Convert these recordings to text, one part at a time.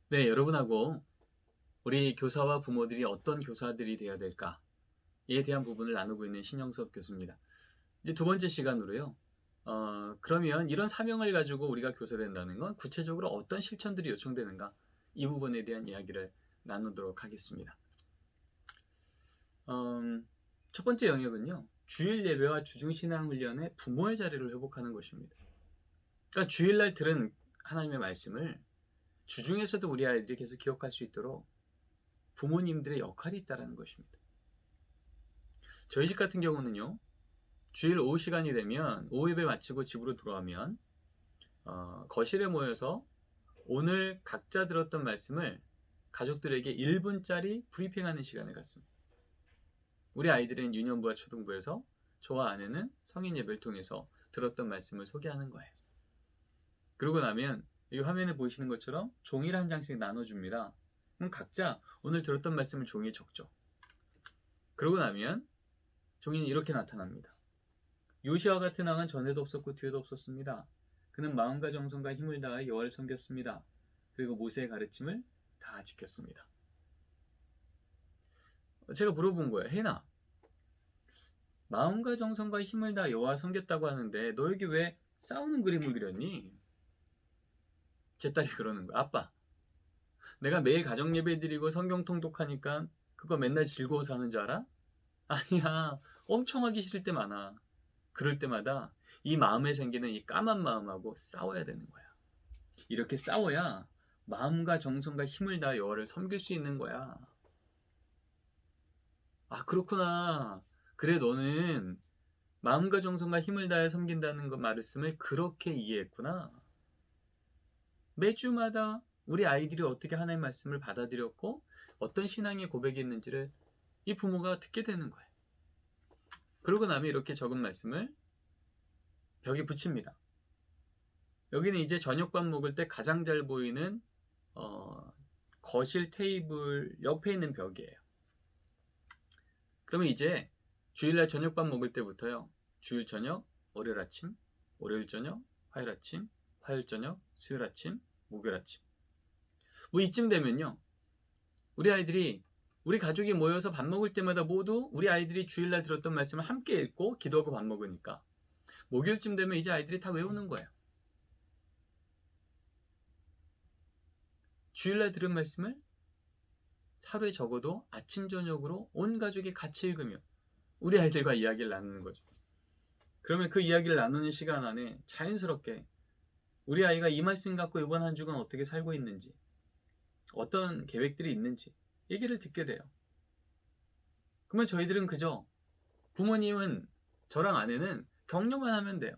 네, 여러분하고 우리 교사와 부모들이 어떤 교사들이 되어야 될까에 대한 부분을 나누고 있는 신영섭 교수입니다. 이제 두 번째 시간으로요. 그러면 이런 사명을 가지고 우리가 교사된다는 건 구체적으로 어떤 실천들이 요청되는가? 이 부분에 대한 이야기를 나누도록 하겠습니다. 첫 번째 영역은요. 주일 예배와 주중신앙훈련의 부모의 자리를 회복하는 것입니다. 그러니까 주일날 들은 하나님의 말씀을 주중에서도 우리 아이들이 계속 기억할 수 있도록 부모님들의 역할이 있다는 것입니다. 저희 집 같은 경우는요. 주일 오후 시간이 되면 오후 예배 마치고 집으로 돌아오면 거실에 모여서 오늘 각자 들었던 말씀을 가족들에게 1분짜리 브리핑하는 시간을 갖습니다. 우리 아이들은 유년부와 초등부에서 저와 아내는 성인 예배를 통해서 들었던 말씀을 소개하는 거예요. 그러고 나면 이 화면에 보이시는 것처럼 종이를 한 장씩 나눠줍니다. 그럼 각자 오늘 들었던 말씀을 종이에 적죠. 그러고 나면 종이는 이렇게 나타납니다. 요시와 같은 왕은 전에도 없었고 뒤에도 없었습니다. 그는 마음과 정성과 힘을 다하여 여호와를 섬겼습니다. 그리고 모세의 가르침을 다 지켰습니다. 제가 물어본 거예요. 혜나, 마음과 정성과 힘을 다하여 여호와를 섬겼다고 하는데 너 여기 왜 싸우는 그림을 그렸니? 제 딸이 그러는 거야. 아빠, 내가 매일 가정 예배 드리고 성경 통독하니까 그거 맨날 즐거워서 하는 줄 알아? 아니야. 엄청 하기 싫을 때 많아. 그럴 때마다 이 마음에 생기는 이 까만 마음하고 싸워야 되는 거야. 이렇게 싸워야 마음과 정성과 힘을 다해 여호와를 섬길 수 있는 거야. 아, 그렇구나. 그래, 너는 마음과 정성과 힘을 다해 섬긴다는 그 말씀을 그렇게 이해했구나. 매주마다 우리 아이들이 어떻게 하나님의 말씀을 받아들였고 어떤 신앙의 고백이 있는지를 이 부모가 듣게 되는 거예요. 그러고 나면 이렇게 적은 말씀을 벽에 붙입니다. 여기는 이제 저녁밥 먹을 때 가장 잘 보이는 거실 테이블 옆에 있는 벽이에요. 그러면 이제 주일날 저녁밥 먹을 때부터요. 주일 저녁, 월요일 아침, 월요일 저녁, 화요일 아침, 화요일 저녁, 수요일 아침, 목요일 아침. 뭐 이쯤 되면요. 우리 가족이 모여서 밥 먹을 때마다 모두 우리 아이들이 주일날 들었던 말씀을 함께 읽고 기도하고 밥 먹으니까 목요일쯤 되면 이제 아이들이 다 외우는 거예요. 주일날 들은 말씀을 하루에 적어도 아침 저녁으로 온 가족이 같이 읽으며 우리 아이들과 이야기를 나누는 거죠. 그러면 그 이야기를 나누는 시간 안에 자연스럽게 우리 아이가 이 말씀 갖고 이번 한 주간 어떻게 살고 있는지, 어떤 계획들이 있는지 얘기를 듣게 돼요. 그러면 저희들은 그저 부모님은 저랑 아내는 격려만 하면 돼요.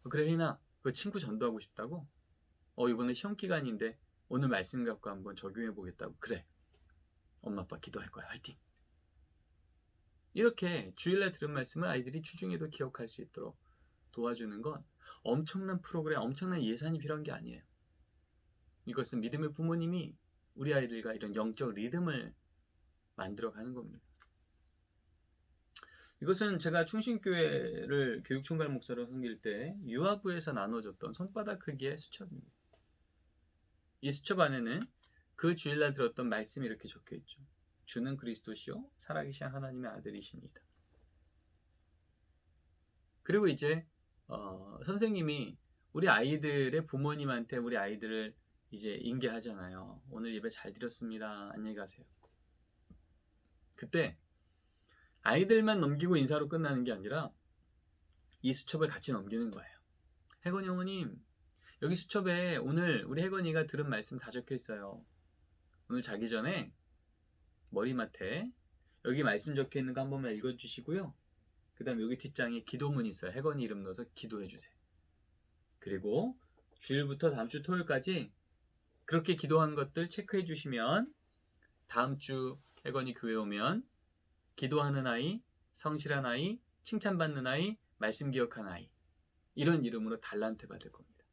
그래, 희나, 그 친구 전도하고 싶다고? 이번에 시험 기간인데 오늘 말씀 갖고 한번 적용해 보겠다고. 그래, 엄마 아빠 기도할 거야. 화이팅. 이렇게 주일날 들은 말씀을 아이들이 주중에도 기억할 수 있도록 도와주는 건 엄청난 프로그램, 엄청난 예산이 필요한 게 아니에요. 이것은 믿음의 부모님이 우리 아이들과 이런 영적 리듬을 만들어가는 겁니다. 이것은 제가 충신교회를 교육총괄 목사로 섬길 때 유아부에서 나눠줬던 손바닥 크기의 수첩입니다. 이 수첩 안에는 그 주일날 들었던 말씀이 이렇게 적혀있죠. 주는 그리스도시요 살아계신 하나님의 아들이십니다. 그리고 이제 선생님이 우리 아이들의 부모님한테 우리 아이들을 이제 인계하잖아요. 오늘 예배 잘 드렸습니다. 안녕히 가세요. 그때 아이들만 넘기고 인사로 끝나는 게 아니라 이 수첩을 같이 넘기는 거예요. 혜건이 어머님, 여기 수첩에 오늘 우리 혜건이가 들은 말씀 다 적혀 있어요. 오늘 자기 전에 머리맡에 여기 말씀 적혀 있는 거 한 번만 읽어주시고요. 그 다음에 여기 뒷장에 기도문이 있어요. 혜건이 이름 넣어서 기도해 주세요. 그리고 주일부터 다음 주 토요일까지 그렇게 기도한 것들 체크해 주시면 다음 주 혜건이 교회 오면 기도하는 아이, 성실한 아이, 칭찬받는 아이, 말씀 기억하는 아이, 이런 이름으로 달란트 받을 겁니다.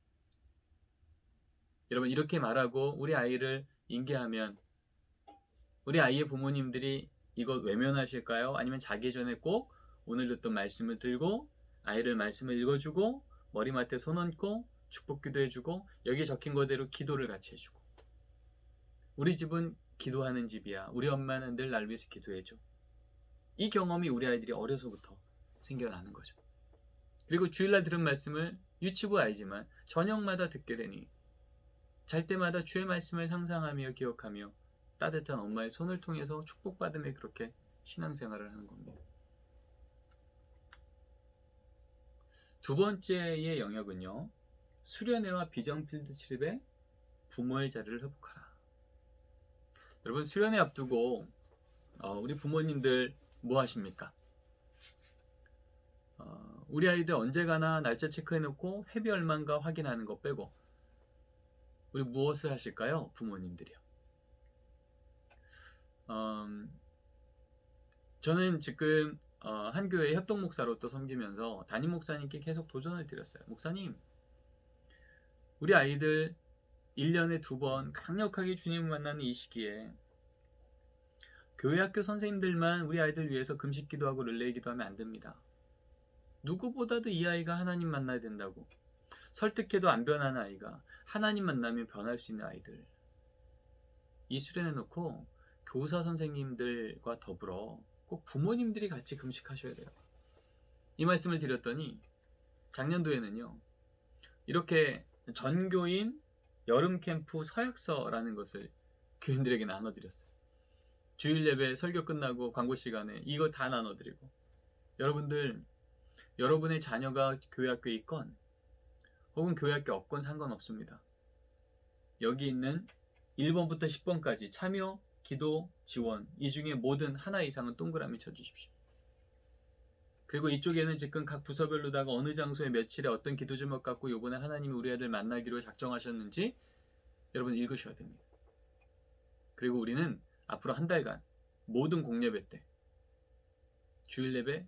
여러분, 이렇게 말하고 우리 아이를 인계하면 우리 아이의 부모님들이 이거 외면하실까요? 아니면 자기 전에 꼭 오늘 듣던 말씀을 들고 아이를 말씀을 읽어주고 머리맡에 손 얹고 축복 기도해주고 여기 적힌 거대로 기도를 같이 해주고 우리 집은 기도하는 집이야. 우리 엄마는 늘 날 위해서 기도해줘. 이 경험이 우리 아이들이 어려서부터 생겨나는 거죠. 그리고 주일날 들은 말씀을 유치부 아이지만 저녁마다 듣게 되니 잘 때마다 주의 말씀을 상상하며 기억하며 따뜻한 엄마의 손을 통해서 축복받으며 그렇게 신앙생활을 하는 겁니다. 두 번째의 영역은요. 수련회와 비전필드 출입의 부모의 자리를 회복하라. 여러분, 수련회 앞두고 우리 부모님들 뭐 하십니까? 우리 아이들 언제 가나 날짜 체크해놓고 회비 얼마인가 확인하는 거 빼고 우리 무엇을 하실까요? 부모님들이요. 저는 지금 한 교회 협동 목사로 또 섬기면서 담임 목사님께 계속 도전을 드렸어요. 목사님, 우리 아이들 1년에 2번 강력하게 주님을 만나는 이 시기에 교회 학교 선생님들만 우리 아이들 위해서 금식 기도하고 릴레이 기도하면 안 됩니다. 누구보다도 이 아이가 하나님 만나야 된다고. 설득해도 안 변하는 아이가 하나님 만나면 변할 수 있는 아이들. 이 수련해 놓고 교사 선생님들과 더불어 꼭 부모님들이 같이 금식하셔야 돼요. 이 말씀을 드렸더니 작년도에는요. 이렇게 전교인 여름 캠프 서약서라는 것을 교인들에게 나눠드렸어요. 주일 예배 설교 끝나고 광고 시간에 이거 다 나눠드리고 여러분들 여러분의 자녀가 교회 학교에 있건 혹은 교회 학교 없건 상관없습니다. 여기 있는 1번부터 10번까지 참여, 기도, 지원 이 중에 뭐든 하나 이상은 동그라미 쳐주십시오. 그리고 이쪽에는 지금 각 부서별로다가 어느 장소에 며칠에 어떤 기도 제목 갖고 요번에 하나님이 우리 아들 만나기로 작정하셨는지 여러분 읽으셔야 됩니다. 그리고 우리는 앞으로 한 달간 모든 공예배 때 주일 예배,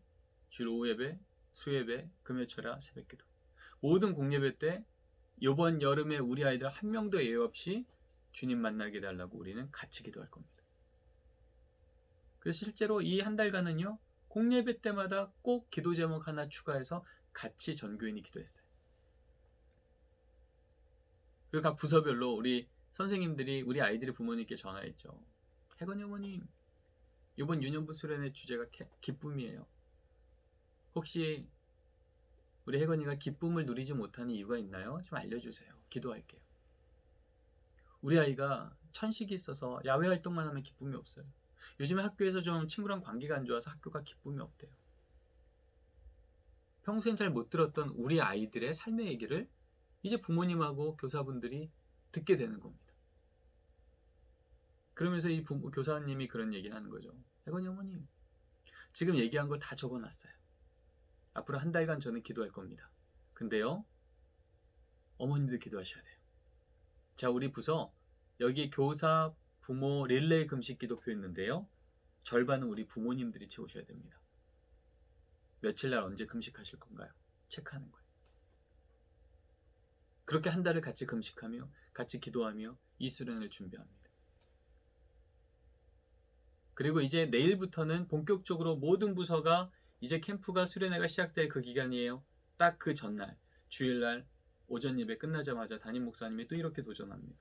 주일 오후 예배, 수예배, 금요철야 새벽기도 모든 공예배 때 이번 여름에 우리 아이들 한 명도 예외 없이 주님 만나게 해달라고 우리는 같이 기도할 겁니다. 그래서 실제로 이 한 달간은요. 공예배 때마다 꼭 기도 제목 하나 추가해서 같이 전교인이 기도했어요. 그리고 각 부서별로 우리 선생님들이 우리 아이들의 부모님께 전화했죠. 혜건이 어머님, 이번 유년부 수련회 주제가 기쁨이에요. 혹시 우리 혜건이가 기쁨을 누리지 못하는 이유가 있나요? 좀 알려주세요. 기도할게요. 우리 아이가 천식이 있어서 야외 활동만 하면 기쁨이 없어요. 요즘에 학교에서 좀 친구랑 관계가 안 좋아서 학교가 기쁨이 없대요. 평소엔 잘 못 들었던 우리 아이들의 삶의 얘기를 이제 부모님하고 교사분들이 듣게 되는 겁니다. 그러면서 이 교사님이 그런 얘기를 하는 거죠. 혜건이 어머님, 지금 얘기한 거 다 적어놨어요. 앞으로 한 달간 저는 기도할 겁니다. 근데요, 어머님도 기도하셔야 돼요. 자, 우리 부서 여기 교사, 부모, 릴레이 금식 기도표 있는데요. 절반은 우리 부모님들이 채우셔야 됩니다. 며칠 날 언제 금식하실 건가요? 체크하는 거예요. 그렇게 한 달을 같이 금식하며 같이 기도하며 이 수련을 준비합니다. 그리고 이제 내일부터는 본격적으로 모든 부서가 이제 캠프가 수련회가 시작될 그 기간이에요. 딱 그 전날 주일날 오전 예배 끝나자마자 담임 목사님이 또 이렇게 도전합니다.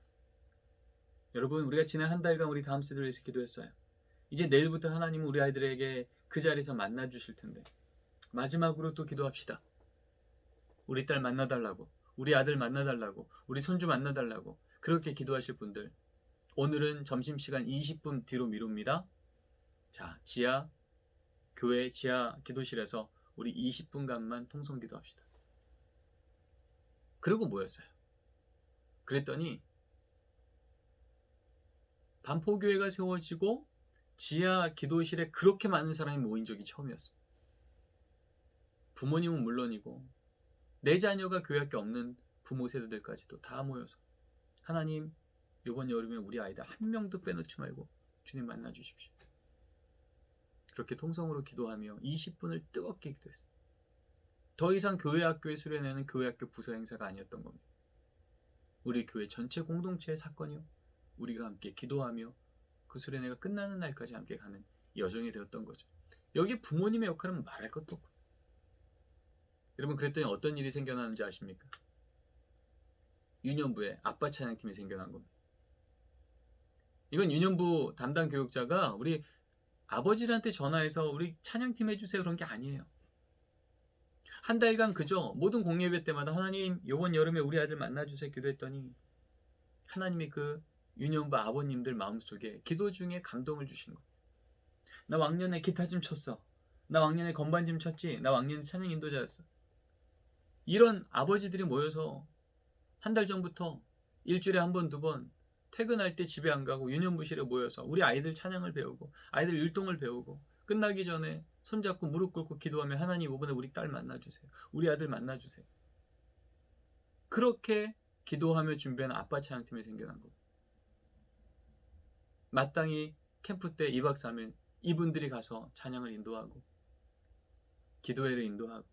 여러분, 우리가 지난 한 달간 우리 다음 세대를 위해서 기도했어요. 이제 내일부터 하나님은 우리 아이들에게 그 자리에서 만나 주실 텐데 마지막으로 또 기도합시다. 우리 딸 만나달라고, 우리 아들 만나달라고, 우리 손주 만나달라고 그렇게 기도하실 분들 오늘은 점심시간 20분 뒤로 미룹니다. 자, 교회 지하 기도실에서 우리 20분간만 통성기도 합시다. 그리고 모였어요. 그랬더니 반포교회가 세워지고 지하 기도실에 그렇게 많은 사람이 모인 적이 처음이었습니다. 부모님은 물론이고 내 자녀가 교회 학교 없는 부모 세대들까지도 다 모여서 하나님, 이번 여름에 우리 아이들 한 명도 빼놓지 말고 주님 만나 주십시오. 그렇게 통성으로 기도하며 20분을 뜨겁게 기도했어요. 더 이상 교회 학교의 수련회는 교회 학교 부서 행사가 아니었던 겁니다. 우리 교회 전체 공동체의 사건이요. 우리가 함께 기도하며 그 수련회가 끝나는 날까지 함께 가는 여정이 되었던 거죠. 여기 부모님의 역할은 말할 것도 없고. 여러분, 그랬더니 어떤 일이 생겨나는지 아십니까? 유년부에 아빠 찬양팀이 생겨난 겁니다. 이건 유년부 담당 교육자가 우리 아버지한테 전화해서 우리 찬양팀 해주세요 그런 게 아니에요. 한 달간 그저 모든 공예배 때마다 하나님 이번 여름에 우리 아들 만나주세요 기도했더니 하나님이 그 유년부 아버님들 마음속에 기도 중에 감동을 주신 거예요. 나 왕년에 기타 좀 쳤어. 나 왕년에 건반 좀 쳤지. 나 왕년에 찬양 인도자였어. 이런 아버지들이 모여서 한 달 전부터 일주일에 한 번, 두 번 퇴근할 때 집에 안 가고 유년부실에 모여서 우리 아이들 찬양을 배우고 아이들 율동을 배우고 끝나기 전에 손잡고 무릎 꿇고 기도하며 하나님 이번에 우리 딸 만나주세요. 우리 아들 만나주세요. 그렇게 기도하며 준비한 아빠 찬양팀이 생겨난 겁니다. 마땅히 캠프 때 2박 3일 이분들이 가서 찬양을 인도하고 기도회를 인도하고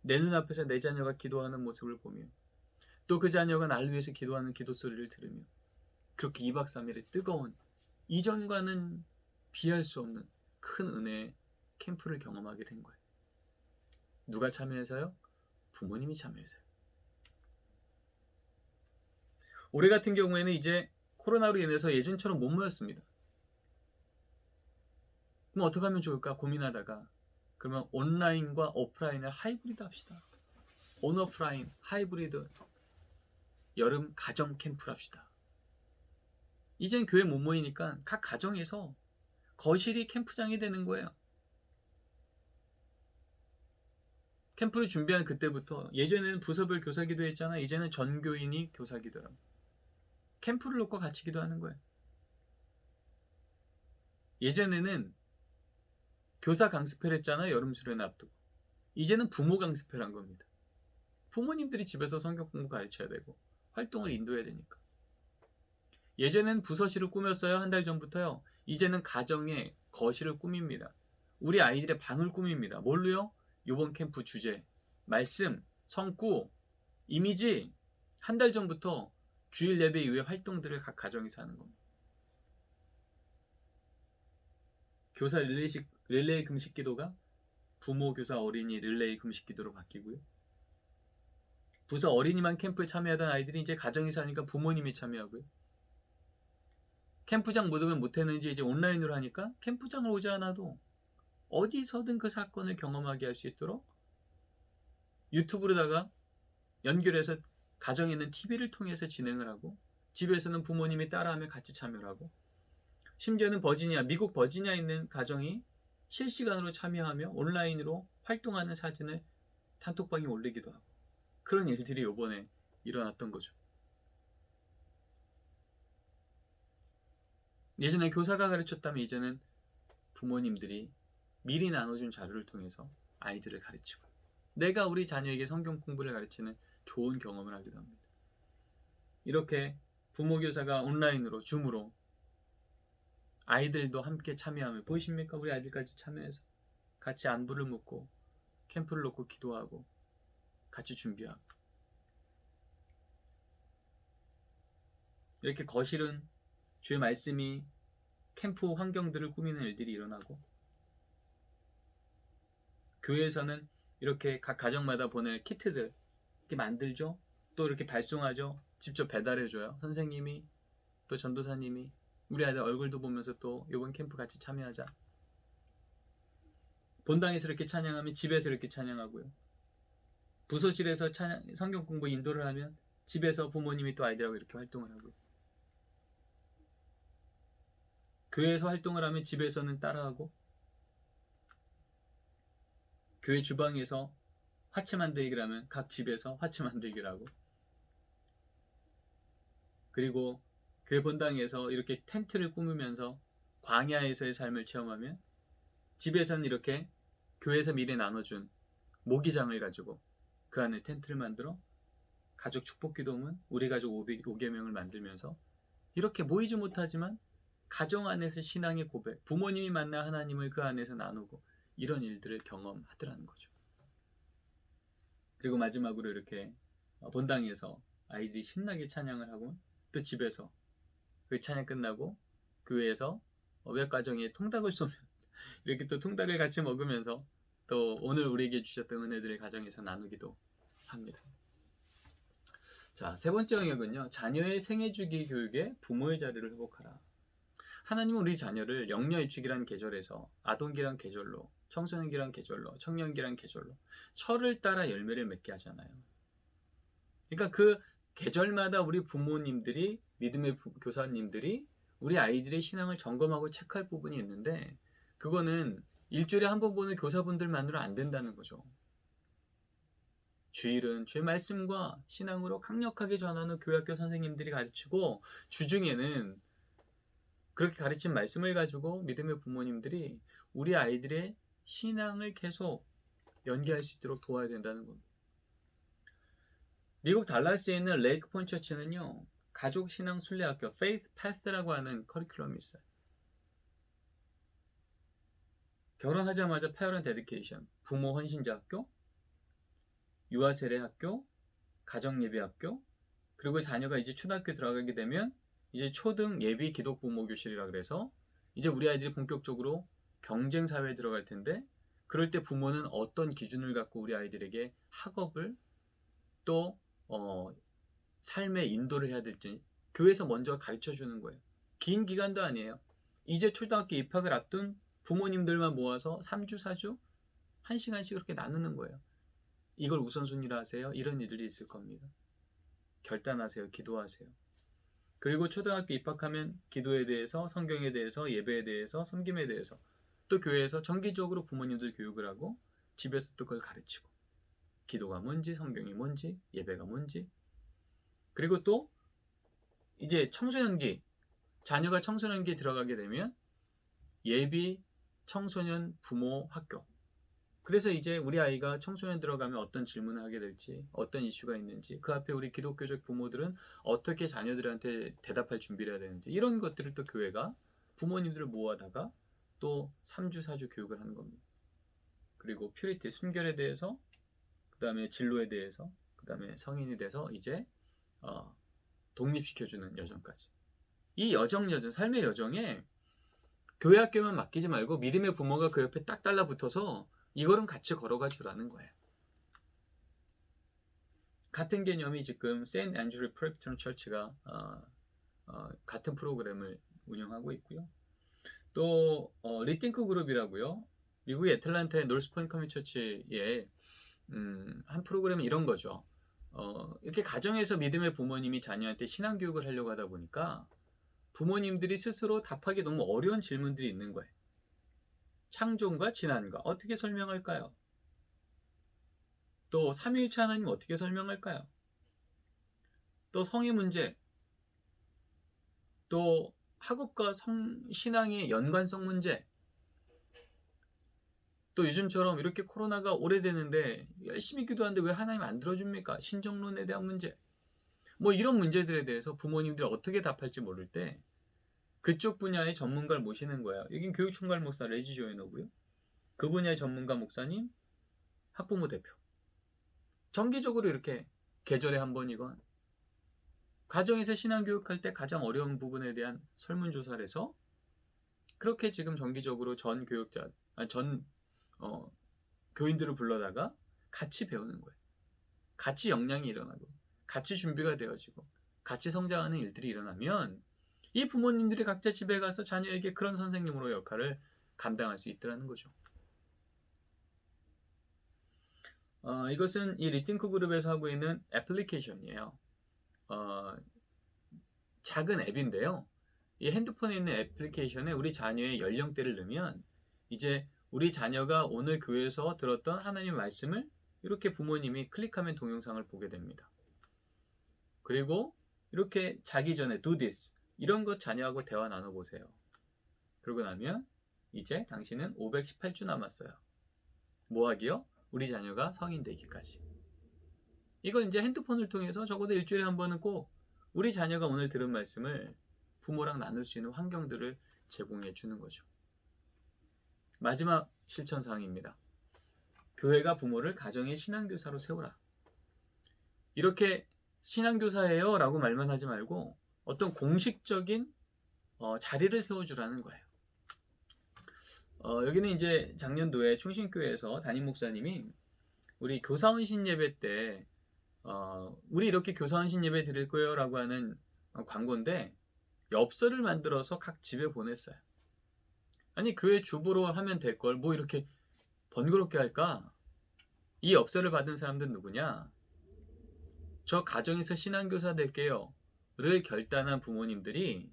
내 눈앞에서 내 자녀가 기도하는 모습을 보며 또 그 자녀가 나를 위해서 기도하는 기도 소리를 들으며 그렇게 2박 3일의 뜨거운 이전과는 비할 수 없는 큰 은혜의 캠프를 경험하게 된 거예요. 누가 참여해서요? 부모님이 참여해서요. 올해 같은 경우에는 이제 코로나로 인해서 예전처럼 못 모였습니다. 그럼 어떻게 하면 좋을까 고민하다가 그러면 온라인과 오프라인을 하이브리드 합시다. 온오프라인 하이브리드 여름 가정 캠프를 합시다. 이젠 교회 못 모이니까 각 가정에서 거실이 캠프장이 되는 거예요. 캠프를 준비한 그때부터 예전에는 부서별 교사 기도했잖아. 이제는 전교인이 교사 기도라고. 캠프를 놓고 같이 기도하는 거예요. 예전에는 교사 강습회를 했잖아. 여름 수련 앞두고. 이제는 부모 강습회를 한 겁니다. 부모님들이 집에서 성경 공부 가르쳐야 되고 활동을 인도해야 되니까. 예전엔 부서실을 꾸몄어요. 한 달 전부터요. 이제는 가정의 거실을 꾸밉니다. 우리 아이들의 방을 꾸밉니다. 뭘로요? 이번 캠프 주제, 말씀, 성구, 이미지 한 달 전부터 주일 예배 이후의 활동들을 각 가정에서 하는 겁니다. 교사 릴레이 금식 기도가 부모, 교사, 어린이 릴레이 금식 기도로 바뀌고요. 부서 어린이만 캠프에 참여하던 아이들이 이제 가정에서 하니까 부모님이 참여하고요. 캠프장 못 오면 못했는지 이제 온라인으로 하니까 캠프장을 오지 않아도 어디서든 그 사건을 경험하게 할 수 있도록 유튜브로다가 연결해서 가정에 있는 TV를 통해서 진행을 하고 집에서는 부모님이 따라하며 같이 참여를 하고 심지어는 미국 버지니아에 있는 가정이 실시간으로 참여하며 온라인으로 활동하는 사진을 단톡방에 올리기도 하고 그런 일들이 이번에 일어났던 거죠. 예전에 교사가 가르쳤다면 이제는 부모님들이 미리 나눠준 자료를 통해서 아이들을 가르치고 내가 우리 자녀에게 성경 공부를 가르치는 좋은 경험을 하기도 합니다. 이렇게 부모 교사가 온라인으로 줌으로 아이들도 함께 참여하며 보이십니까? 우리 아이들까지 참여해서 같이 안부를 묻고 캠프를 놓고 기도하고 같이 준비하고 이렇게 거실은 주의 말씀이 캠프 환경들을 꾸미는 일들이 일어나고 교회에서는 이렇게 각 가정마다 보낼 키트들 이렇게 만들죠. 또 이렇게 발송하죠. 직접 배달해줘요. 선생님이 또 전도사님이 우리 아이들 얼굴도 보면서 또 이번 캠프 같이 참여하자. 본당에서 이렇게 찬양하면 집에서 이렇게 찬양하고요. 부서실에서 성경 공부 인도를 하면 집에서 부모님이 또 아이들하고 이렇게 활동을 하고요. 교회에서 활동을 하면 집에서는 따라하고 교회 주방에서 화채 만들기를 하면 각 집에서 화채 만들기를 하고 그리고 교회 본당에서 이렇게 텐트를 꾸미면서 광야에서의 삶을 체험하면 집에서는 이렇게 교회에서 미리 나눠준 모기장을 가지고 그 안에 텐트를 만들어 가족 축복기도문 우리 가족 5개명을 만들면서 이렇게 모이지 못하지만 가정 안에서 신앙의 고백 부모님이 만나 하나님을 그 안에서 나누고 이런 일들을 경험하더라는 거죠. 그리고 마지막으로 이렇게 본당에서 아이들이 신나게 찬양을 하고 또 집에서 그 찬양 끝나고 교회에서 몇 가정에 통닭을 쏘면 이렇게 또 통닭을 같이 먹으면서 또 오늘 우리에게 주셨던 은혜들을 가정에서 나누기도 합니다. 자, 세 번째 영역은요. 자녀의 생애주기 교육에 부모의 자리를 회복하라. 하나님은 우리 자녀를 영녀일축이란 계절에서 아동기란 계절로, 청소년기란 계절로, 청년기란 계절로 철을 따라 열매를 맺게 하잖아요. 그러니까 그 계절마다 우리 부모님들이, 믿음의 교사님들이 우리 아이들의 신앙을 점검하고 체크할 부분이 있는데, 그거는 일주일에 한 번 보는 교사분들만으로 안 된다는 거죠. 주일은 주의 말씀과 신앙으로 강력하게 전하는 교회학교 선생님들이 가르치고, 주중에는 그렇게 가르친 말씀을 가지고 믿음의 부모님들이 우리 아이들의 신앙을 계속 연계할 수 있도록 도와야 된다는 겁니다. 미국 달라스에 있는 레이크 폰 처치는요, 가족 신앙 순례학교 Faith Path라고 하는 커리큘럼이 있어요. 결혼하자마자 Parent Dedication, 부모 헌신자 학교, 유아 세례 학교, 가정 예배 학교, 그리고 자녀가 이제 초등학교 들어가게 되면 이제 초등 예비 기독 부모 교실이라 그래서 이제 우리 아이들이 본격적으로 경쟁 사회에 들어갈 텐데, 그럴 때 부모는 어떤 기준을 갖고 우리 아이들에게 학업을 또 삶의 인도를 해야 될지 교회에서 먼저 가르쳐 주는 거예요. 긴 기간도 아니에요. 이제 초등학교 입학을 앞둔 부모님들만 모아서 3주, 4주 1시간씩 그렇게 나누는 거예요. 이걸 우선순위로 하세요. 이런 일들이 있을 겁니다. 결단하세요. 기도하세요. 그리고 초등학교 입학하면 기도에 대해서, 성경에 대해서, 예배에 대해서, 섬김에 대해서, 또 교회에서 정기적으로 부모님들 교육을 하고 집에서 또 그걸 가르치고, 기도가 뭔지, 성경이 뭔지, 예배가 뭔지. 그리고 또 이제 청소년기, 자녀가 청소년기에 들어가게 되면 예비 청소년 부모 학교. 그래서 이제 우리 아이가 청소년 들어가면 어떤 질문을 하게 될지, 어떤 이슈가 있는지, 그 앞에 우리 기독교적 부모들은 어떻게 자녀들한테 대답할 준비를 해야 되는지, 이런 것들을 또 교회가 부모님들을 모아다가 또 3주, 4주 교육을 하는 겁니다. 그리고 퓨리티, 순결에 대해서, 그 다음에 진로에 대해서, 그 다음에 성인이 돼서 이제 독립시켜주는 여정까지. 이 여정, 삶의 여정에 교회 학교만 맡기지 말고 믿음의 부모가 그 옆에 딱 달라붙어서 이거는 같이 걸어가 주라는 거예요. 같은 개념이 지금 세인트 앤드류 프레스비테리안 처치가 같은 프로그램을 운영하고 있고요. 또 리팅크 그룹이라고요. 미국의 애틀랜타의 노스포인트 커뮤니티 처치의 한 프로그램이 이런 거죠. 이렇게 가정에서 믿음의 부모님이 자녀한테 신앙교육을 하려고 하다 보니까 부모님들이 스스로 답하기 너무 어려운 질문들이 있는 거예요. 창존과 진한과 어떻게 설명할까요? 또 삼위일체 하나님 어떻게 설명할까요? 또 성의 문제, 또 학업과 신앙의 연관성 문제, 또 요즘처럼 이렇게 코로나가 오래되는데 열심히 기도하는데 왜 하나님 안 들어줍니까? 신정론에 대한 문제, 뭐 이런 문제들에 대해서 부모님들이 어떻게 답할지 모를 때 그쪽 분야의 전문가를 모시는 거예요. 여긴 교육총괄 목사 레지 조이너고요. 그 분야의 전문가 목사님, 학부모 대표. 정기적으로 이렇게 계절에 한 번이건 가정에서 신앙교육할 때 가장 어려운 부분에 대한 설문조사를 해서 그렇게 지금 정기적으로 전 교인들을 불러다가 같이 배우는 거예요. 같이 역량이 일어나고 같이 준비가 되어지고 같이 성장하는 일들이 일어나면 이 부모님들이 각자 집에 가서 자녀에게 그런 선생님으로 역할을 감당할 수 있더라는 거죠. 이것은 이 리팅크 그룹에서 하고 있는 애플리케이션이에요. 작은 앱인데요. 이 핸드폰에 있는 애플리케이션에 우리 자녀의 연령대를 넣으면 이제 우리 자녀가 오늘 교회에서 들었던 하나님 말씀을 이렇게 부모님이 클릭하면 동영상을 보게 됩니다. 그리고 이렇게 자기 전에 do this 이런 것 자녀하고 대화 나눠보세요. 그러고 나면 이제 당신은 518주 남았어요. 뭐 하기요? 우리 자녀가 성인 되기까지. 이걸 이제 핸드폰을 통해서 적어도 일주일에 한 번은 꼭 우리 자녀가 오늘 들은 말씀을 부모랑 나눌 수 있는 환경들을 제공해 주는 거죠. 마지막 실천사항입니다. 교회가 부모를 가정의 신앙교사로 세우라. 이렇게 신앙교사예요 라고 말만 하지 말고 어떤 공식적인 자리를 세워주라는 거예요. 여기는 이제 작년도에 충신교회에서 담임 목사님이 우리 교사헌신 예배 때 우리 이렇게 교사헌신 예배 드릴 거예요 라고 하는 광고인데 엽서를 만들어서 각 집에 보냈어요. 아니 교회 주보로 하면 될 걸 뭐 이렇게 번거롭게 할까? 이 엽서를 받은 사람들은 누구냐? 저 가정에서 신앙교사 될게요 를 결단한 부모님들이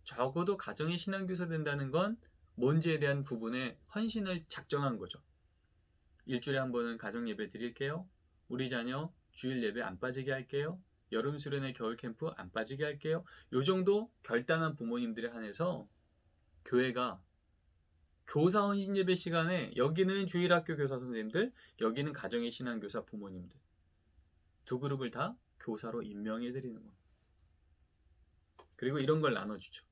적어도 가정의 신앙교사 된다는 건 뭔지에 대한 부분에 헌신을 작정한 거죠. 일주일에 한 번은 가정 예배 드릴게요. 우리 자녀 주일 예배 안 빠지게 할게요. 여름 수련회 겨울 캠프 안 빠지게 할게요. 요 정도 결단한 부모님들에 한해서 교회가 교사 헌신 예배 시간에 여기는 주일학교 교사 선생님들, 여기는 가정의 신앙교사 부모님들 두 그룹을 다 교사로 임명해 드리는 겁니다. 그리고 이런 걸 나눠주죠.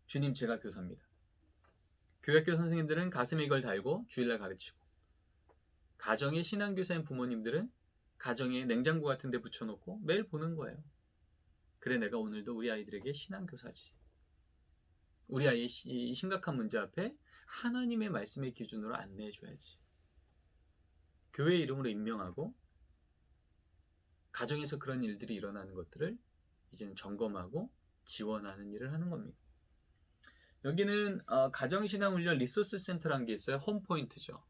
주님 제가 교사입니다. 교회학교 선생님들은 가슴에 이걸 달고 주일날 가르치고, 가정의 신앙교사인 부모님들은 가정에 냉장고 같은 데 붙여놓고 매일 보는 거예요. 그래 내가 오늘도 우리 아이들에게 신앙교사지. 우리 아이의 심각한 문제 앞에 하나님의 말씀의 기준으로 안내해줘야지. 교회 이름으로 임명하고 가정에서 그런 일들이 일어나는 것들을 이제는 점검하고 지원하는 일을 하는 겁니다. 여기는 가정신앙훈련 리소스 센터라는 게 있어요. 홈포인트죠.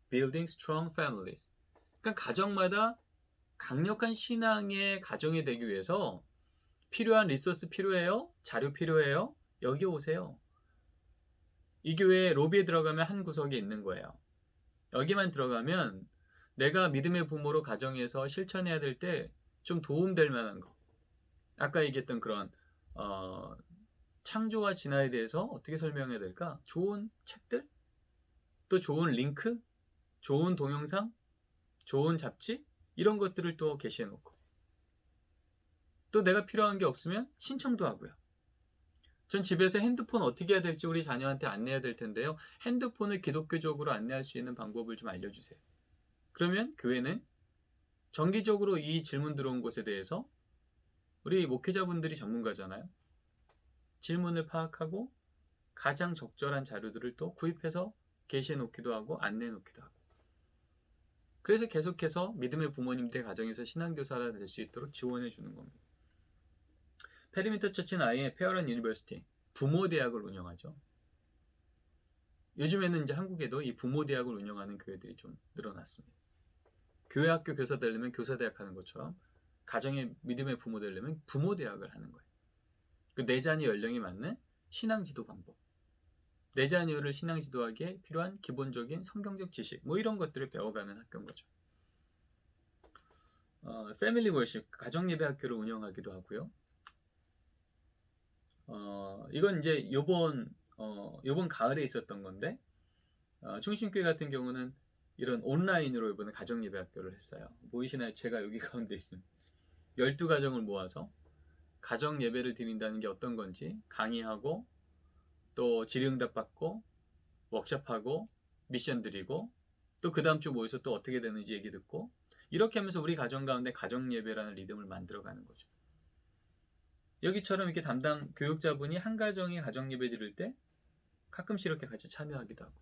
Building Strong Families. 그러니까 가정마다 강력한 신앙의 가정이 되기 위해서 필요한 리소스 필요해요? 자료 필요해요? 여기 오세요. 이 교회 로비에 들어가면 한 구석에 있는 거예요. 여기만 들어가면 내가 믿음의 부모로 가정에서 실천해야 될 때 좀 도움될 만한 거. 아까 얘기했던 그런 창조와 진화에 대해서 어떻게 설명해야 될까? 좋은 책들? 또 좋은 링크? 좋은 동영상? 좋은 잡지? 이런 것들을 또 게시해 놓고, 또 내가 필요한 게 없으면 신청도 하고요. 전 집에서 핸드폰 어떻게 해야 될지 우리 자녀한테 안내해야 될 텐데요. 핸드폰을 기독교적으로 안내할 수 있는 방법을 좀 알려주세요. 그러면 교회는 정기적으로 이 질문 들어온 것에 대해서 우리 목회자분들이 전문가잖아요. 질문을 파악하고 가장 적절한 자료들을 또 구입해서 게시해 놓기도 하고 안내해 놓기도 하고, 그래서 계속해서 믿음의 부모님들의 가정에서 신앙교사가 될 수 있도록 지원해 주는 겁니다. 페리미터 처치는 아예 페어런 유니버시티 부모 대학을 운영하죠. 요즘에는 이제 한국에도 이 부모 대학을 운영하는 교회들이 좀 늘어났습니다. 교회 학교 교사 되려면 교사 대학 하는 것처럼 가정의 믿음의 부모 되려면 부모 대학을 하는 거예요. 그 내 자녀 연령에 맞는 신앙 지도 방법, 내 자녀를 신앙 지도하기에 필요한 기본적인 성경적 지식, 뭐 이런 것들을 배워가는 학교인 거죠. 패밀리 월십 가정 예배 학교를 운영하기도 하고요. 이건 이제 요번 가을에 있었던 건데, 충신교회 같은 경우는 이런 온라인으로 이번에 가정 예배 학교를 했어요. 보이시나요? 제가 여기 가운데 있습니다. 12가정을 모아서 가정 예배를 드린다는 게 어떤 건지 강의하고, 또 질의응답 받고, 워크숍하고, 미션 드리고, 또 그 다음 주 모여서 또 어떻게 되는지 얘기 듣고, 이렇게 하면서 우리 가정 가운데 가정 예배라는 리듬을 만들어가는 거죠. 여기처럼 이렇게 담당 교육자분이 한 가정이 가정 예배 드릴 때 가끔씩 이렇게 같이 참여하기도 하고,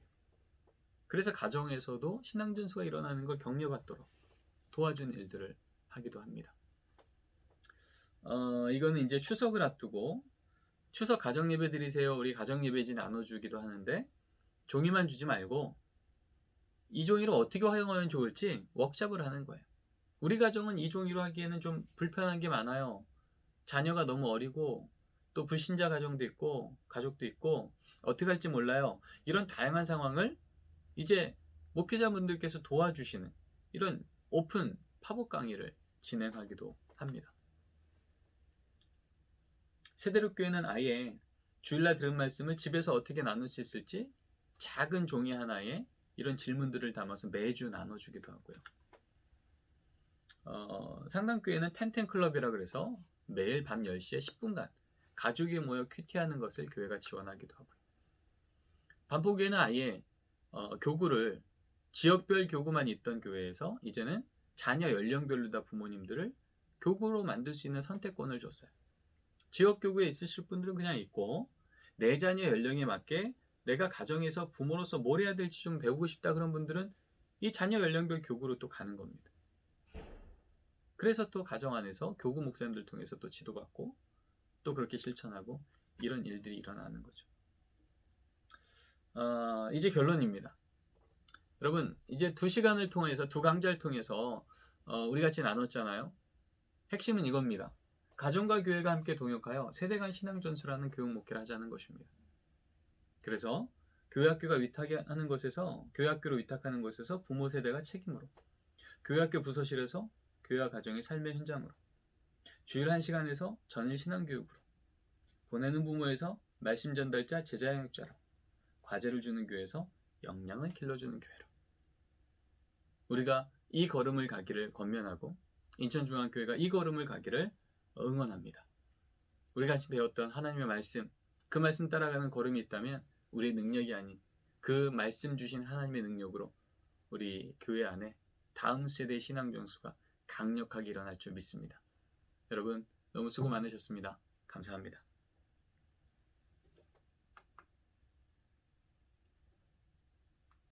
그래서 가정에서도 신앙 전수가 일어나는 걸 격려받도록 도와준 일들을 하기도 합니다. 이거는 이제 추석을 앞두고 추석 가정 예배 드리세요, 우리 가정 예배지 나눠주기도 하는데, 종이만 주지 말고 이 종이를 어떻게 활용하면 좋을지 워크숍을 하는 거예요. 우리 가정은 이 종이로 하기에는 좀 불편한 게 많아요. 자녀가 너무 어리고 또 불신자 가정도 있고 가족도 있고 어떻게 할지 몰라요. 이런 다양한 상황을 이제 목회자분들께서 도와주시는 이런 오픈 팝업 강의를 진행하기도 합니다. 세대로교회는 아예 주일날 들은 말씀을 집에서 어떻게 나눌 수 있을지 작은 종이 하나에 이런 질문들을 담아서 매주 나눠주기도 하고요. 상당교회는 텐텐클럽이라 그래서 매일 밤 10시에 10분간 가족이 모여 큐티하는 것을 교회가 지원하기도 하고요. 반포교회는 아예 교구를 지역별 교구만 있던 교회에서 이제는 자녀 연령별로 다 부모님들을 교구로 만들 수 있는 선택권을 줬어요. 지역 교구에 있으실 분들은 그냥 있고, 내 자녀 연령에 맞게 내가 가정에서 부모로서 뭘 해야 될지 좀 배우고 싶다 그런 분들은 이 자녀 연령별 교구로 또 가는 겁니다. 그래서 또 가정 안에서 교구 목사님들 통해서 또 지도받고 또 그렇게 실천하고 이런 일들이 일어나는 거죠. 이제 결론입니다. 여러분, 이제 2시간을 통해서, 2강좌를 통해서 우리 같이 나눴잖아요. 핵심은 이겁니다. 가정과 교회가 함께 동역하여 세대 간 신앙 전수라는 교육 목회를 하자는 것입니다. 그래서 교회학교로 위탁하는 곳에서 부모 세대가 책임으로, 교회학교 부서실에서 교회와 가정의 삶의 현장으로, 주일 1시간에서 전일 신앙교육으로, 보내는 부모에서 말씀 전달자 제자 양육자로, 과제를 주는 교회에서 역량을 길러주는 교회로, 우리가 이 걸음을 가기를 권면하고 인천중앙교회가 이 걸음을 가기를 응원합니다. 우리가 같이 배웠던 하나님의 말씀, 그 말씀 따라가는 걸음이 있다면 우리의 능력이 아닌 그 말씀 주신 하나님의 능력으로 우리 교회 안에 다음 세대의 신앙 전수가 강력하게 일어날 줄 믿습니다. 여러분, 너무 수고 많으셨습니다. 감사합니다.